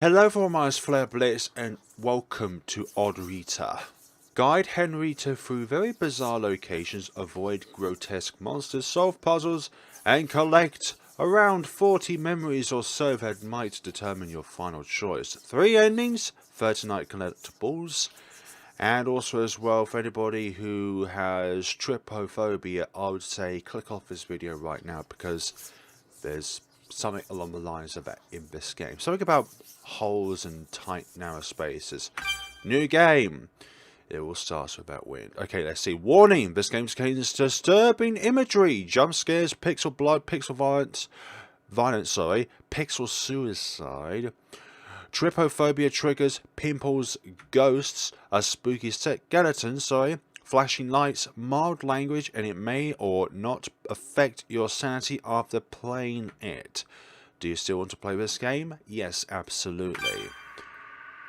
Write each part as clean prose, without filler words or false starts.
Hello everyone, my name is FlareBlitzed and welcome to Oddrietta. Guide Henrietta through very bizarre locations, avoid grotesque monsters, solve puzzles, and collect around 40 memories or so that might determine your final choice. 3 endings, 39 collectibles, and also as well for anybody who has trypophobia, I would say click off this video right now because there's something along the lines of that in this game. Something about holes and tight narrow spaces. New game. It all starts with that wind. Okay, let's see. Warning! This game contains disturbing imagery, jump scares, pixel blood, pixel violence, pixel suicide, trypophobia triggers, pimples, ghosts, a spooky skeleton, flashing lights, mild language, and it may or not affect your sanity after playing it. Do you still want to play this game? Yes, absolutely.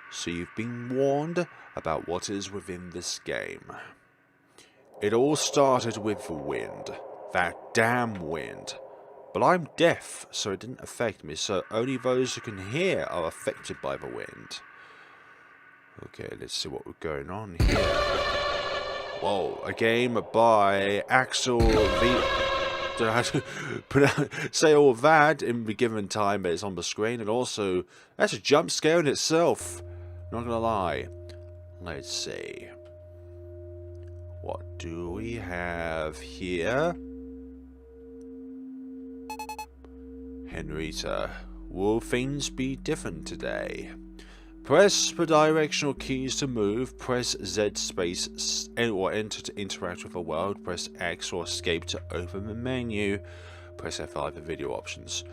So you've been warned about what is within this game. It all started with the wind. That damn wind. But I'm deaf, so it didn't affect me, so only those who can hear are affected by the wind. Okay, let's see what we're going on here. Whoa, a game by Axel Vejar say all that in the given time, but it's on the screen, and also that's a jump scare in itself. Not gonna lie. Let's see. What do we have here? Henrietta, will things be different today? Press the directional keys to move, press Z space or enter to interact with the world, press X or escape to open the menu, press F5 for video options.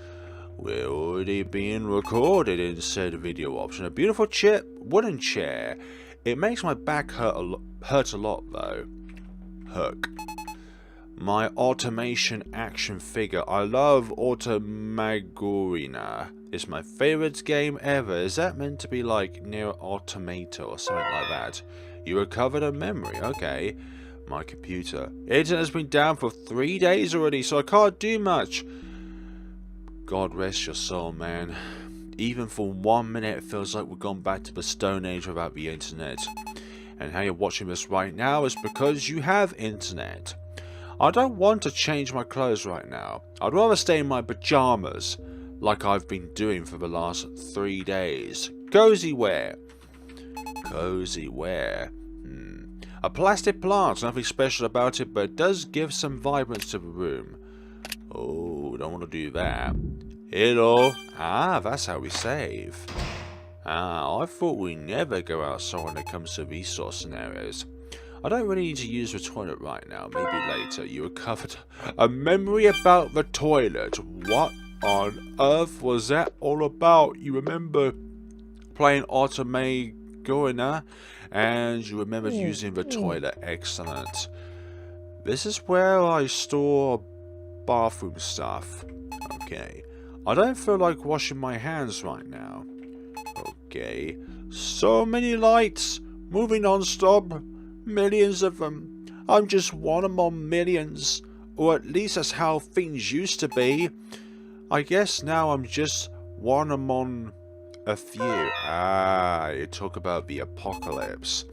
We're already being recorded in said video option. A beautiful wooden chair. It makes my back hurt a lot though. Hook. My automation action figure. I love Automagorina. It's my favorite game ever. Is that meant to be like Near Automata or something like that? You recovered a memory. Okay. My computer. Internet has been down for 3 days already, so I can't do much. God rest your soul, man. Even for 1 minute, it feels like we've gone back to the Stone Age without the internet. And how you're watching this right now is because you have internet. I don't want to change my clothes right now. I'd rather stay in my pajamas, like I've been doing for the last 3 days. Cozy wear. Cozy wear. A plastic plant, nothing special about it, but it does give some vibrance to the room. Oh, don't want to do that. Hello. Ah, that's how we save. Ah, I thought we never go outside when it comes to these sort of scenarios. I don't really need to use the toilet right now, maybe later. You recovered a memory about the toilet. What on earth was that all about? You remember playing Automagorina and you remember using the toilet. Excellent. This is where I store bathroom stuff. Okay. I don't feel like washing my hands right now. Okay. So many lights moving non-stop. Millions of them. I'm just one among millions. Or at least that's how things used to be. I guess now I'm just one among a few. Ah, you talk about the apocalypse.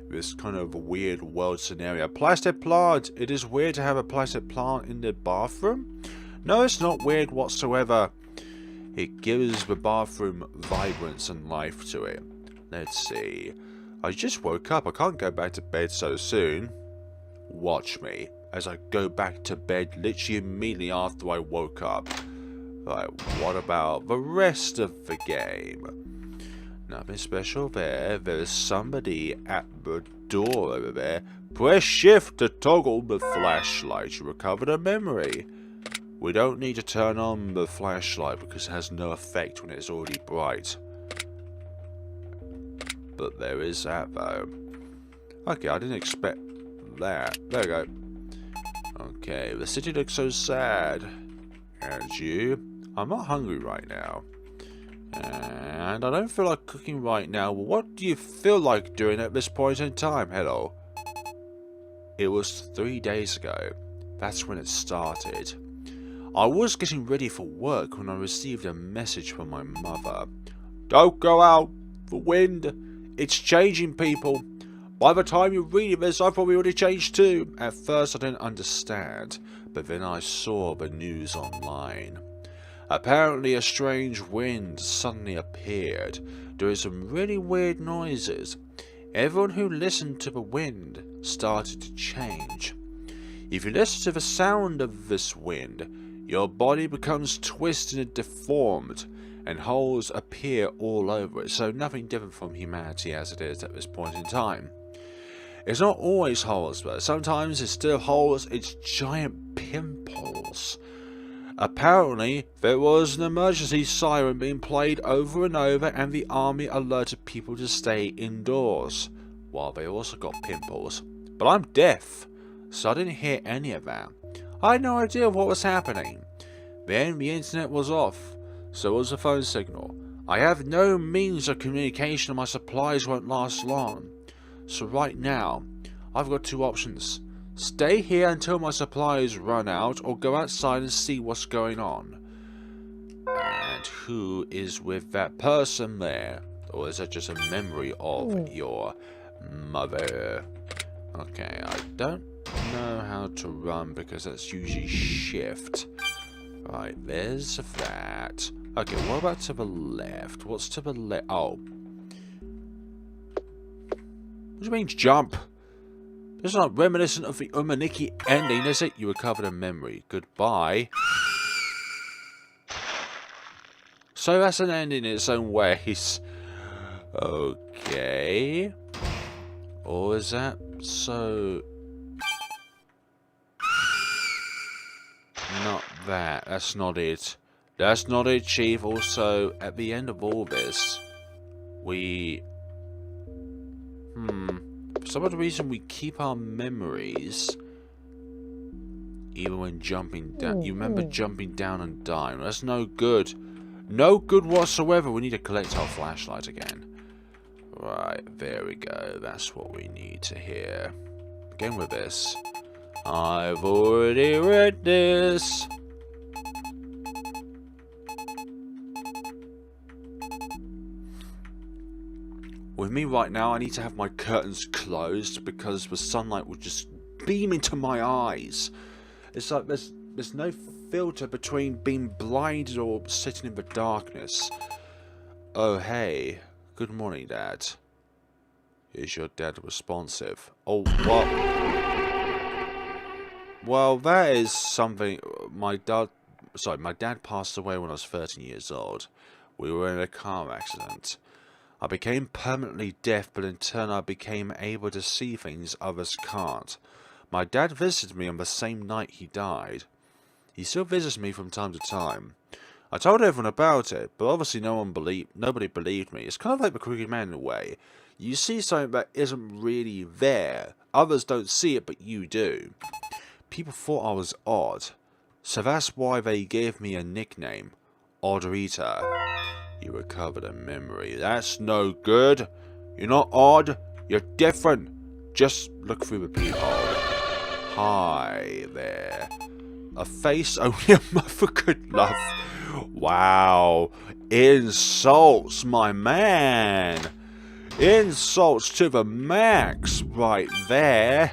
This kind of weird world scenario. Plastic plant. It is weird to have a plastic plant in the bathroom? No, it's not weird whatsoever. It gives the bathroom vibrance and life to it. Let's see. I just woke up. I can't go back to bed so soon. Watch me as I go back to bed literally immediately after I woke up. Right, what about the rest of the game? Nothing special there. There's somebody at the door over there. Press shift to toggle the flashlight. You recovered a memory. We don't need to turn on the flashlight because it has no effect when it's already bright. But there is that though. Okay, I didn't expect that. There we go. Okay, the city looks so sad. And you? I'm not hungry right now. And I don't feel like cooking right now. Well, what do you feel like doing at this point in time? Hello. It was 3 days ago. That's when it started. I was getting ready for work when I received a message from my mother. Don't go out. The wind. It's changing people. By the time you're reading this, I've probably already changed too. At first I didn't understand, but then I saw the news online. Apparently a strange wind suddenly appeared, doing some really weird noises. Everyone who listened to the wind started to change. If you listen to the sound of this wind, your body becomes twisted and deformed, and holes appear all over it, so nothing different from humanity as it is at this point in time. It's not always holes, but sometimes it's still holes, it's giant pimples. Apparently, there was an emergency siren being played over and over, and the army alerted people to stay indoors, while they also got pimples. But I'm deaf, so I didn't hear any of that. I had no idea what was happening. Then the internet was off, so was the phone signal. I have no means of communication and my supplies won't last long. So right now, I've got two options. Stay here until my supplies run out, or go outside and see what's going on. And who is with that person there? Or is that just a memory of your mother? Okay, I don't know how to run because that's usually shift. Right, there's that. Okay, what about to the left? What's to the left? Oh. What do you mean jump? This is not reminiscent of the Umaniki ending, is it? You recovered a memory. Goodbye. So that's an ending in its own ways. Okay. Or is that so... Not that. That's not it. That's not it, Chief. Also, at the end of all this, we... For some odd reason, we keep our memories even when jumping down. You remember jumping down and dying. That's no good. No good whatsoever. We need to collect our flashlight again. Right, there we go. That's what we need to hear. Again with this. I've already read this. With me right now, I need to have my curtains closed because the sunlight will just beam into my eyes. It's like there's no filter between being blinded or sitting in the darkness. Oh, hey. Good morning, Dad. Is your dad responsive? Oh, what? Well, that is something... My dad passed away when I was 13 years old. We were in a car accident. I became permanently deaf, but in turn I became able to see things others can't. My dad visited me on the same night he died. He still visits me from time to time. I told everyone about it, but obviously nobody believed me. It's kind of like the Crooked Man in a way. You see something that isn't really there. Others don't see it, but you do. People thought I was odd, so that's why they gave me a nickname, Oddrietta. You recovered a memory. That's no good. You're not odd. You're different. Just look through the peephole. Hi there. A face only a mother could love. Wow. Insults, my man. Insults to the max right there.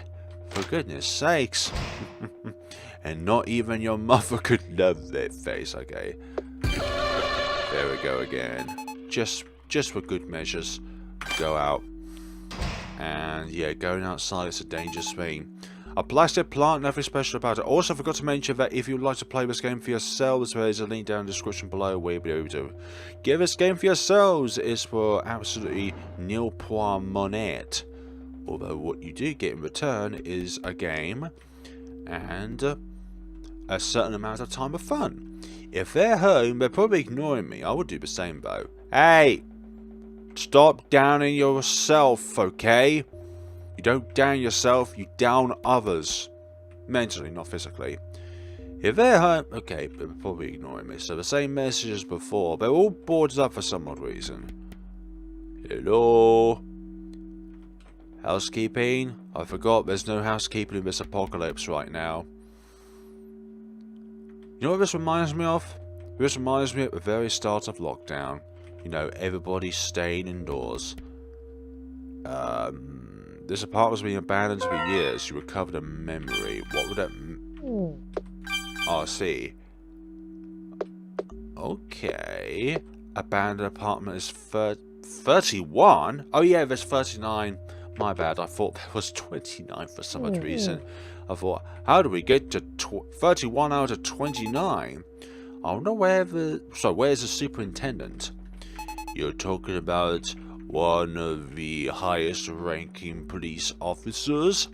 For goodness sakes. And not even your mother could love that face, okay? There we go again. Just for good measures. Go out. And yeah, going outside is a dangerous thing. A plastic plant, nothing special about it. Also forgot to mention that if you'd like to play this game for yourselves, there is a link down in the description below where you'll be able to get this game for yourselves. It's for absolutely nil point monette. Although what you do get in return is a game and a certain amount of time of fun. If they're home, they're probably ignoring me. I would do the same though. Hey! Stop downing yourself, okay? You don't down yourself, you down others. Mentally, not physically. If they're home... Okay, they're probably ignoring me. So the same message as before. They're all boarded up for some odd reason. Hello? Housekeeping? I forgot there's no housekeeping in this apocalypse right now. You know what this reminds me of? This reminds me at the very start of lockdown. You know, everybody's staying indoors. This apartment's been abandoned for years. You recovered a memory. What would that... Oh, I see. Okay. Abandoned apartment is 31? Oh yeah, there's 39. My bad, I thought there was 29 for some odd reason. I thought, how do we get to 31 out of 29? I wonder where where's the superintendent? You're talking about one of the highest ranking police officers?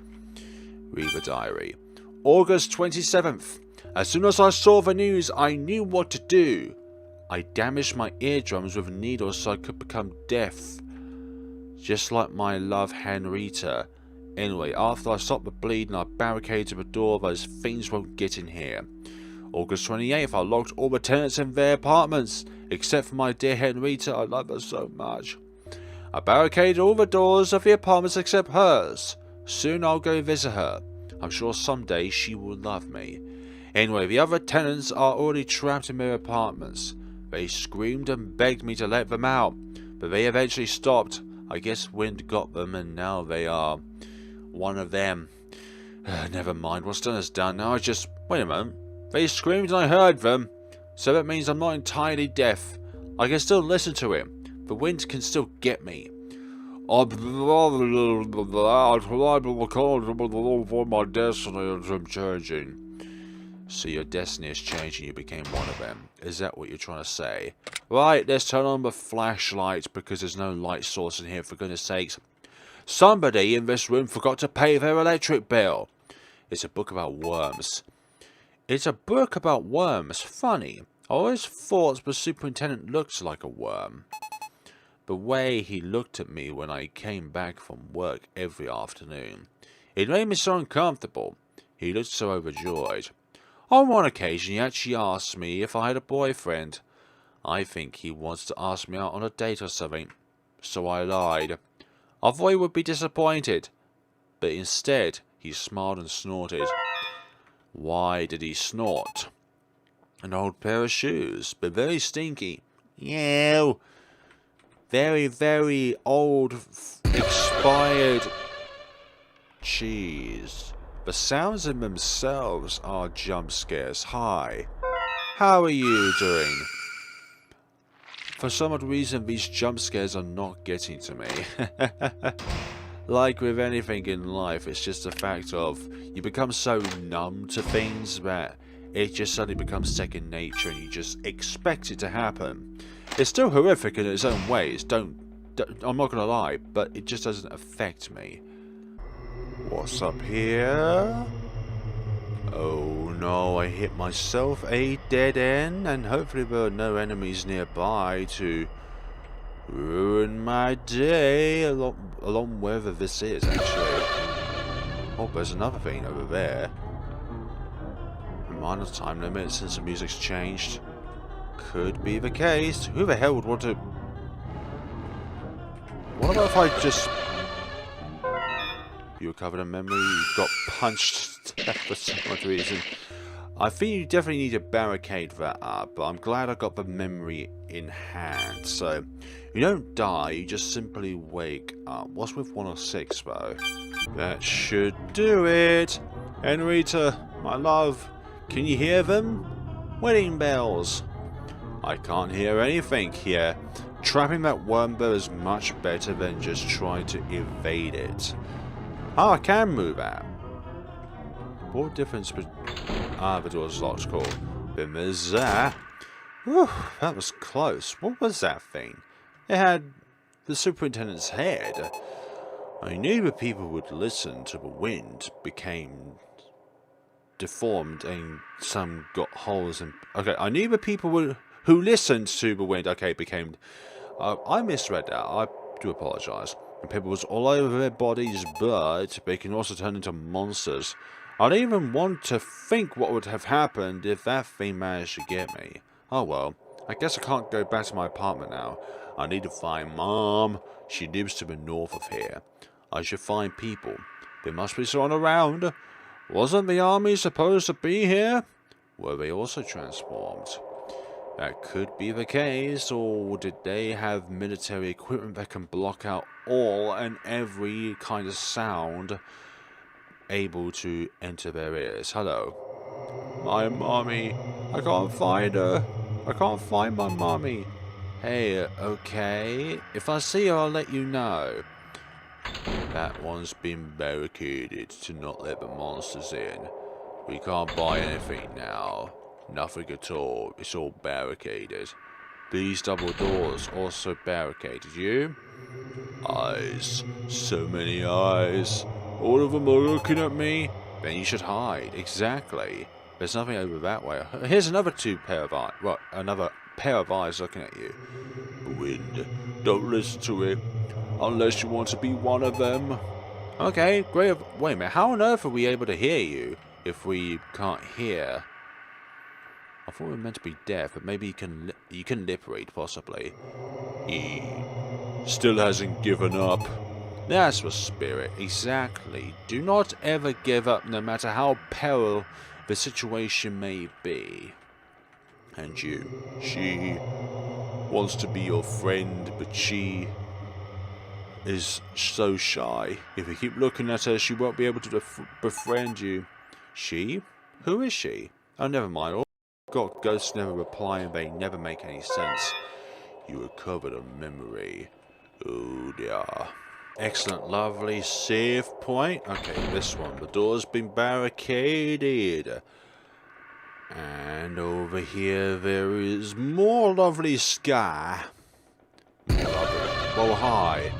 Read the diary. August 27th. As soon as I saw the news, I knew what to do. I damaged my eardrums with needles so I could become deaf. Just like my love Henrietta. Anyway, after I stopped the bleeding, I barricaded the door. Those things won't get in here. August 28th, I locked all the tenants in their apartments, except for my dear Henrietta. I love her so much. I barricaded all the doors of the apartments except hers. Soon I'll go visit her. I'm sure someday she will love me. Anyway, the other tenants are already trapped in their apartments. They screamed and begged me to let them out, but they eventually stopped. I guess wind got them and now they are one of them. Never mind, what's done is done. Now wait a moment. They screamed and I heard them, so that means I'm not entirely deaf. I can still listen to it. The wind can still get me. My destiny is changing. So your destiny is changing, you became one of them. Is that what you're trying to say? Right, let's turn on the flashlight because there's no light source in here, for goodness sakes. Somebody in this room forgot to pay their electric bill. It's a book about worms. It's a book about worms. Funny. I always thought the superintendent looked like a worm. The way he looked at me when I came back from work every afternoon. It made me so uncomfortable. He looked so overjoyed. On one occasion, he actually asked me if I had a boyfriend. I think he wants to ask me out on a date or something. So I lied. I thought he would be disappointed. But instead, he smiled and snorted. Why did he snort? An old pair of shoes, but very stinky. Ew. Very, very old, expired cheese. The sounds in themselves are jump scares. Hi. How are you doing? For some odd reason, these jump scares are not getting to me. Like with anything in life, it's just a fact of you become so numb to things that it just suddenly becomes second nature and you just expect it to happen. It's still horrific in its own ways, I'm not gonna lie, but it just doesn't affect me. What's up here? Oh no, I hit myself a dead end, and hopefully there are no enemies nearby to ruin my day, along wherever this is, actually. Oh, there's another thing over there. Minor time limit since the music's changed. Could be the case. Who the hell would want to... What about if I just... You recovered a memory, you got punched to death for some odd reason. I think you definitely need to barricade that up, but I'm glad I got the memory in hand. So, you don't die, you just simply wake up. What's with 106 though? That should do it. Henrietta, my love, can you hear them? Wedding bells. I can't hear anything here. Trapping that worm though is much better than just trying to evade it. Oh, I can move out. What difference between... Ah, the door's locked, cool. Then there's that. Whew, that was close. What was that thing? It had the superintendent's head. I knew the people would listen to the wind became deformed and some got holes in... Okay, I knew the people who listened to the wind, okay, became... I misread that. I do apologise. And people was all over their bodies, but they can also turn into monsters. I don't even want to think what would have happened if that thing managed to get me. Oh well, I guess I can't go back to my apartment now. I need to find Mom. She lives to the north of here. I should find people. There must be someone around. Wasn't the army supposed to be here? Were they also transformed? That could be the case, or did they have military equipment that can block out all and every kind of sound able to enter their ears? Hello. My mommy. I can't find her. I can't find my mommy. Hey, okay. If I see her, I'll let you know. That one's been barricaded to not let the monsters in. We can't buy anything now. Nothing at all. It's all barricaded. These double doors also barricaded. You? Eyes. So many eyes. All of them are looking at me. Then you should hide. Exactly. There's nothing over that way. Here's another pair of eyes. Well, another pair of eyes looking at you. Wind. Don't listen to it. Unless you want to be one of them. Okay, great. Wait a minute. How on earth are we able to hear you if we can't hear? I thought we were meant to be deaf, but maybe you can lip read, possibly. He still hasn't given up. That's the spirit. Exactly. Do not ever give up, no matter how peril the situation may be. And you, she wants to be your friend, but she is so shy. If you keep looking at her, she won't be able to befriend you. She? Who is she? Oh, never mind. All got ghosts never reply, and they never make any sense. You recovered a memory. Oh dear. Excellent, lovely save point. Okay, this one. The door's been barricaded. And over here there is more lovely sky. Lovely. Well, hi.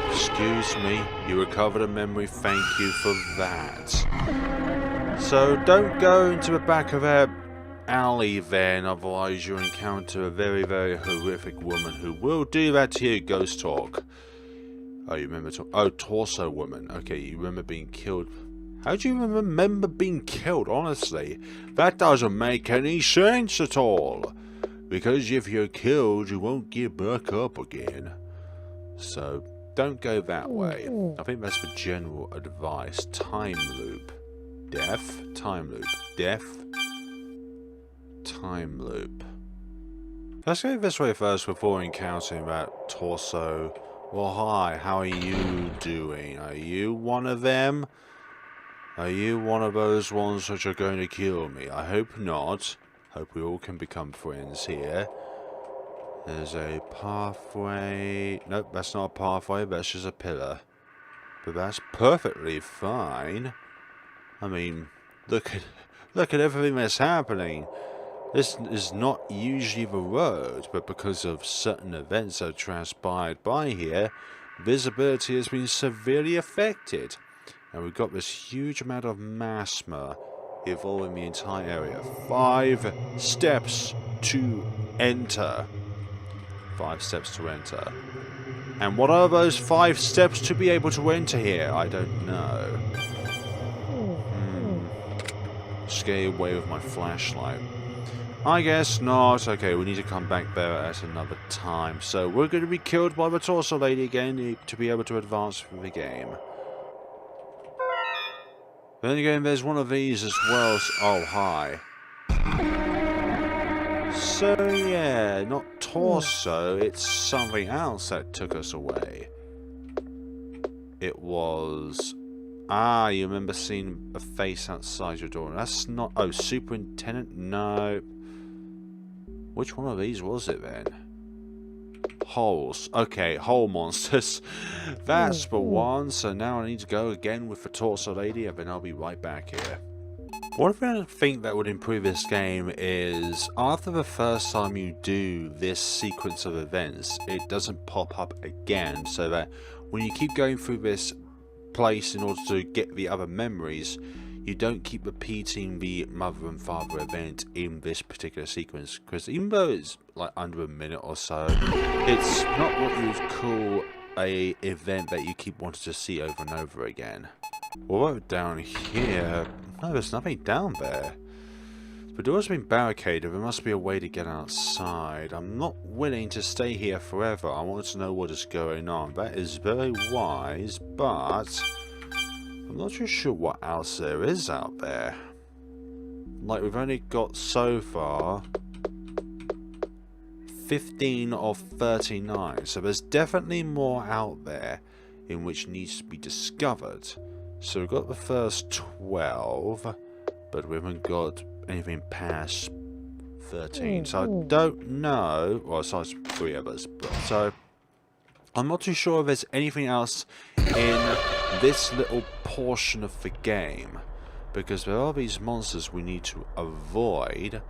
Excuse me, you recovered a memory, thank you for that. So don't go into the back of that alley then, otherwise you'll encounter a very, very horrific woman who will do that to you. Ghost talk. Oh, you remember torso woman. Okay, you remember being killed. How do you remember being killed, honestly? That doesn't make any sense at all. Because if you're killed, you won't get back up again. So don't go that way. I think that's the general advice. Time loop. Death. Time loop. Death. Time loop. Let's go this way first before encountering that torso. Well, hi. How are you doing? Are you one of them? Are you one of those ones which are going to kill me? I hope not. Hope we all can become friends here. There's a pathway. Nope, that's not a pathway, that's just a pillar. But that's perfectly fine. I mean, look at everything that's happening. This is not usually the road, but because of certain events that have transpired by here, visibility has been severely affected. And we've got this huge amount of masma involving the entire area. 5 steps to enter. 5 steps to enter. And what are those 5 steps to be able to enter here? I don't know. Scare away with my flashlight. I guess not. Okay, we need to come back there at another time. So we're going to be killed by the torso lady again to be able to advance through the game. Then again, there's one of these as well. Oh, hi. So, yeah, not torso, it's something else that took us away. It was... Ah, you remember seeing a face outside your door. That's not... Oh, superintendent? No. Which one of these was it then? Holes. Okay, hole monsters. That's the one. So now I need to go again with the torso lady, and then I'll be right back here. One thing I think that would improve this game is after the first time you do this sequence of events, it doesn't pop up again, so that when you keep going through this place in order to get the other memories, you don't keep repeating the mother and father event in this particular sequence, because even though it's like under a minute or so, it's not what you would call a event that you keep wanting to see over and over again. Although down here, no, there's nothing down there. The door's been barricaded, there must be a way to get outside. I'm not willing to stay here forever, I want to know what is going on. That is very wise, but I'm not too sure what else there is out there. Like, we've only got so far. 15 of 39. So there's definitely more out there in which needs to be discovered. So we've got the first 12, but we haven't got anything past 13. So I don't know. Well, besides 3 of us. So I'm not too sure if there's anything else in this little portion of the game, because there are these monsters we need to avoid,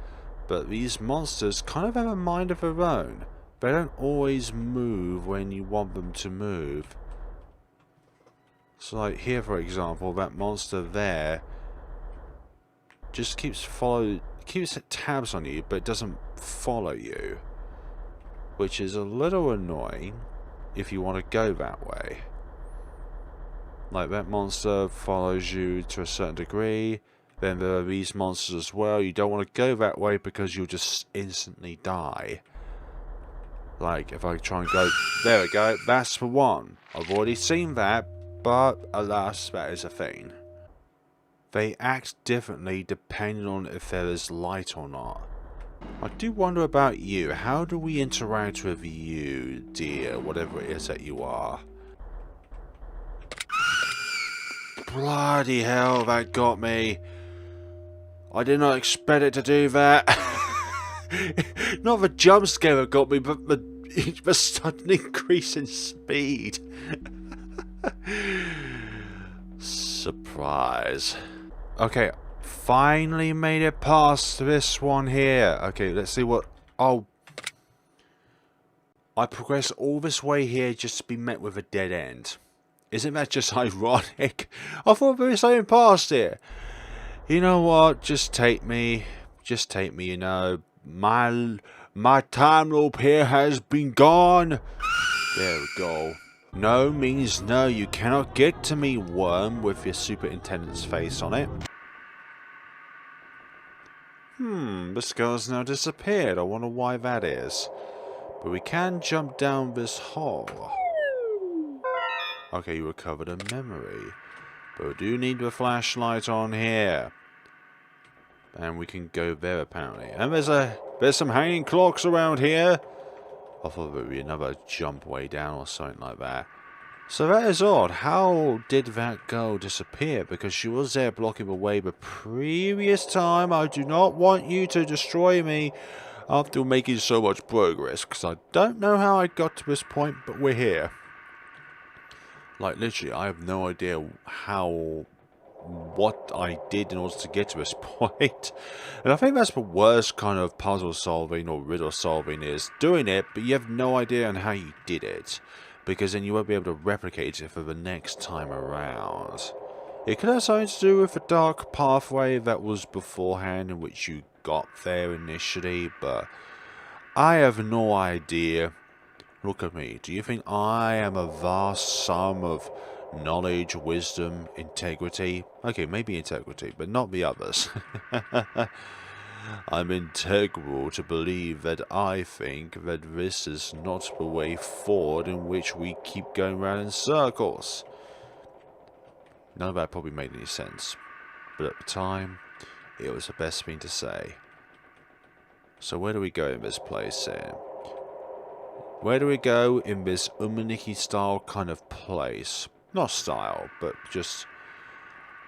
but these monsters kind of have a mind of their own. They don't always move when you want them to move. So like here, for example, that monster there just keeps tabs on you, but it doesn't follow you, which is a little annoying if you want to go that way. Like, that monster follows you to a certain degree. Then there are these monsters as well. You don't want to go that way because you'll just instantly die. Like, if I try and go... There we go. That's the one. I've already seen that, but alas, that is a thing. They act differently depending on if there is light or not. I do wonder about you. How do we interact with you, dear, whatever it is that you are? Bloody hell, that got me. I did not expect it to do that. Not the jump scare that got me, but the sudden increase in speed. Surprise. Okay, finally made it past this one here. Okay, let's see what... Oh. I progressed all this way here just to be met with a dead end. Isn't that just ironic? I thought there was something past here. You know what? Just take me. Just take me, you know. My time loop here has been gone. There we go. No means no. You cannot get to me, worm, with your superintendent's face on it. The skull's now disappeared. I wonder why that is. But we can jump down this hole. Okay, you recovered a memory. But we do need the flashlight on here. And we can go there apparently. And there's some hanging clocks around here. I thought there would be another jump way down or something like that. So that is odd. How did that girl disappear? Because she was there blocking the way the previous time. I do not want you to destroy me after making so much progress. Because I don't know how I got to this point, but we're here. Like, literally, I have no idea what I did in order to get to this point. And I think that's the worst kind of puzzle solving or riddle solving, is doing it, but you have no idea on how you did it. Because then you won't be able to replicate it for the next time around. It could have something to do with the dark pathway that was beforehand in which you got there initially, but I have no idea. Look at me. Do you think I am a vast sum of knowledge, wisdom, integrity? Okay, maybe integrity, but not the others. I'm integral to believe that I think that this is not the way forward in which we keep going round in circles. None of that probably made any sense, but at the time, it was the best thing to say. So where do we go in this place then? Where do we go in this Umaniki style kind of place? Not style, but just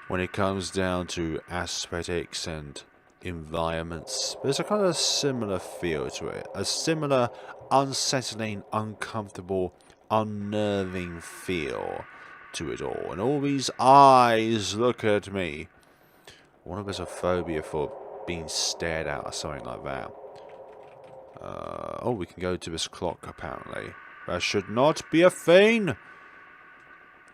when it comes down to aesthetics and environments, there's a kind of similar feel to it. A similar unsettling, uncomfortable, unnerving feel to it all. And all these eyes look at me. I wonder if there's a phobia for being stared at or something like that. Oh, we can go to this clock apparently. That should not be a thing.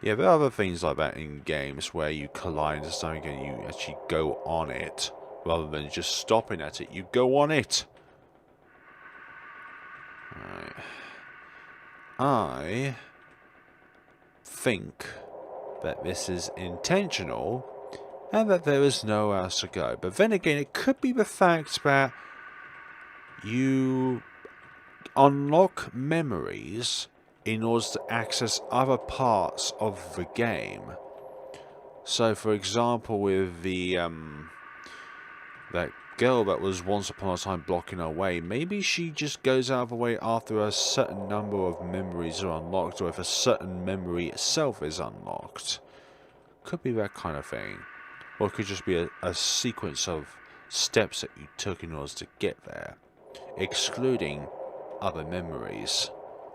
Yeah, there are other things like that in games where you collide into something and you actually go on it. Rather than just stopping at it, you go on it. Right. I think that this is intentional and that there is nowhere else to go. But then again, it could be the fact that you unlock memories in order to access other parts of the game. So, for example, with the that girl that was once upon a time blocking her way, maybe she just goes out of her way after a certain number of memories are unlocked, or if a certain memory itself is unlocked. Could be that kind of thing. Or it could just be a sequence of steps that you took in order to get there, excluding other memories.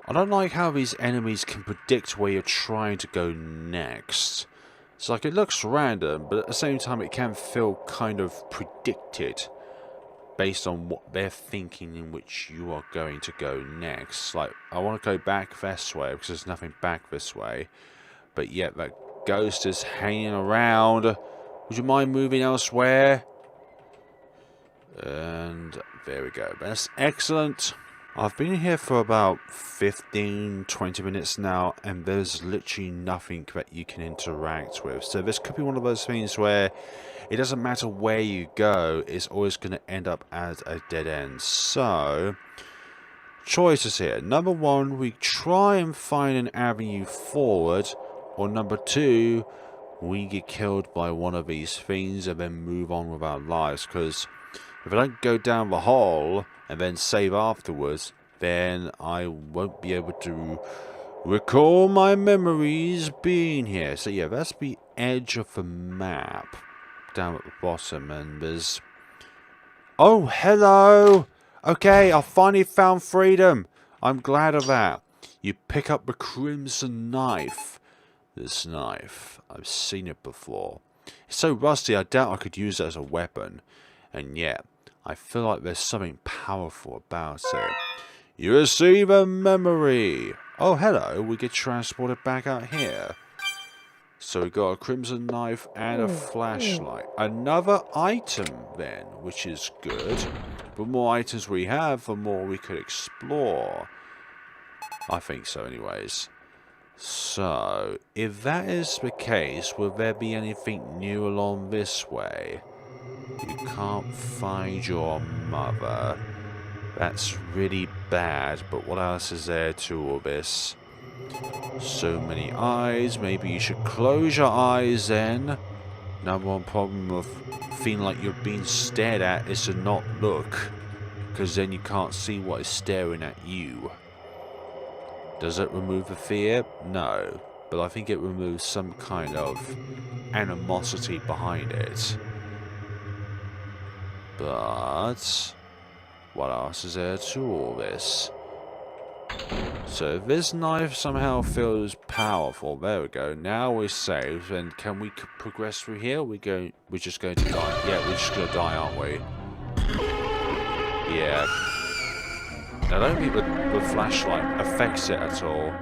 I don't like how these enemies can predict where you're trying to go next. It's like it looks random, but at the same time it can feel kind of predicted based on what they're thinking in which you are going to go next. Like, I want to go back this way because there's nothing back this way, but yet that ghost is hanging around. Would you mind moving elsewhere? And there we go. That's excellent. I've been here for about 15-20 minutes now, and there's literally nothing that you can interact with. So this could be one of those things where it doesn't matter where you go, it's always going to end up as a dead end. So, choices here. Number one, we try and find an avenue forward, or number two, we get killed by one of these things and then move on with our lives. Because if I don't go down the hole and then save afterwards, then I won't be able to recall my memories being here. So yeah, that's the edge of the map down at the bottom, and there's... Oh, hello! Okay, I finally found freedom. I'm glad of that. You pick up the crimson knife. This knife, I've seen it before. It's so rusty, I doubt I could use it as a weapon. And yet, I feel like there's something powerful about it. You receive a memory. Oh, hello. We get transported back out here. So we got a crimson knife and a flashlight. Another item then, which is good. The more items we have, the more we could explore. I think so anyways. So, if that is the case, will there be anything new along this way? You can't find your mother. That's really bad, but what else is there to all this? So many eyes. Maybe you should close your eyes then. Number one problem of feeling like you're being stared at is to not look, because then you can't see what is staring at you. Does it remove the fear? No, but I think it removes some kind of animosity behind it. But what else is there to all this? So if this knife somehow feels powerful, there we go. Now we're saved, and can we progress through here? We're just going to die. Yeah, we're just going to die, aren't we? Yeah. I don't think the flashlight affects it at all.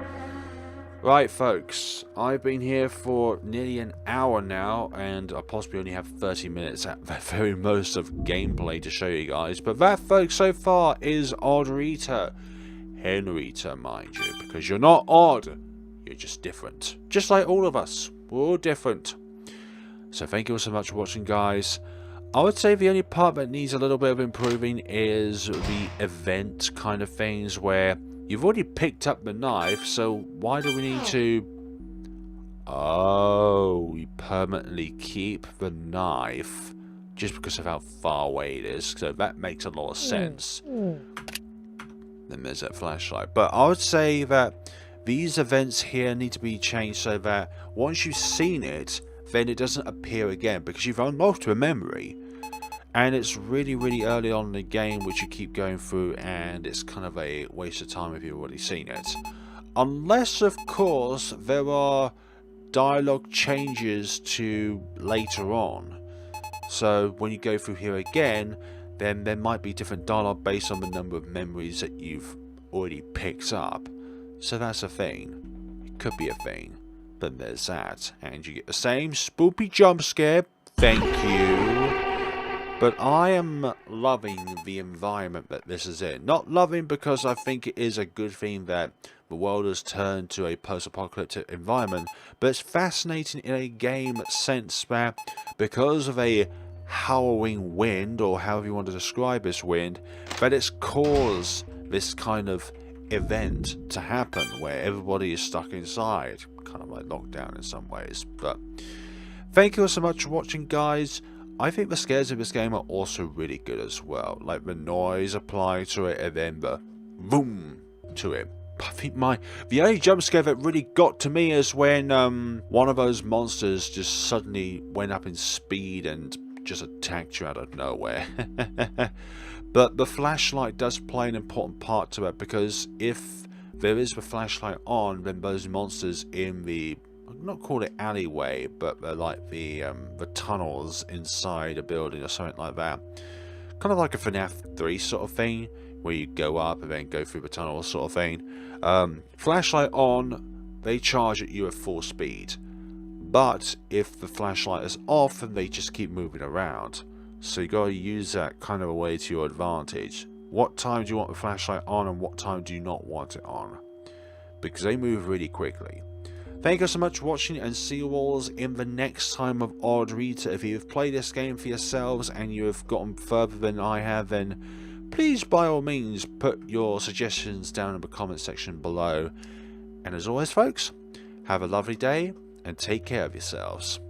Right, folks, I've been here for nearly an hour now, and I possibly only have 30 minutes at the very most of gameplay to show you guys. But that, folks, so far is Oddrietta. Henrietta, mind you, because you're not odd, you're just different. Just like all of us, we're all different. So thank you all so much for watching, guys. I would say the only part that needs a little bit of improving is the event kind of things, where you've already picked up the knife, so why do we need to... Oh, we permanently keep the knife just because of how far away it is, so that makes a lot of sense. Then there's that flashlight. But I would say that these events here need to be changed so that once you've seen it, then it doesn't appear again, because you've unlocked a memory. And it's really, really early on in the game, which you keep going through, and it's kind of a waste of time if you've already seen it. Unless, of course, there are dialogue changes to later on. So when you go through here again, then there might be different dialogue based on the number of memories that you've already picked up. So that's a thing. It could be a thing. But there's that. And you get the same spoopy jump scare. Thank you. But I am loving the environment that this is in. Not loving because I think it is a good thing that the world has turned to a post-apocalyptic environment, but it's fascinating in a game sense that because of a hallowing wind, or however you want to describe this wind, that it's caused this kind of event to happen where everybody is stuck inside. Kind of like lockdown in some ways. But thank you all so much for watching, guys. I think the scares of this game are also really good as well. Like the noise applied to it and then the boom to it. I think the only jump scare that really got to me is when one of those monsters just suddenly went up in speed and just attacked you out of nowhere. But the flashlight does play an important part to it, because if there is the flashlight on, then those monsters in the, I'm not call it alleyway, but they're like the tunnels inside a building or something like that. Kind of like a FNAF 3 sort of thing, where you go up and then go through the tunnel sort of thing. Flashlight on, they charge at you at full speed. But if the flashlight is off, then they just keep moving around. So you gotta use that kind of a way to your advantage. What time do you want the flashlight on and what time do you not want it on? Because they move really quickly. Thank you so much for watching, and see you all in the next time of Oddrietta. If you've played this game for yourselves and you have gotten further than I have, then please by all means put your suggestions down in the comment section below. And as always folks, have a lovely day and take care of yourselves.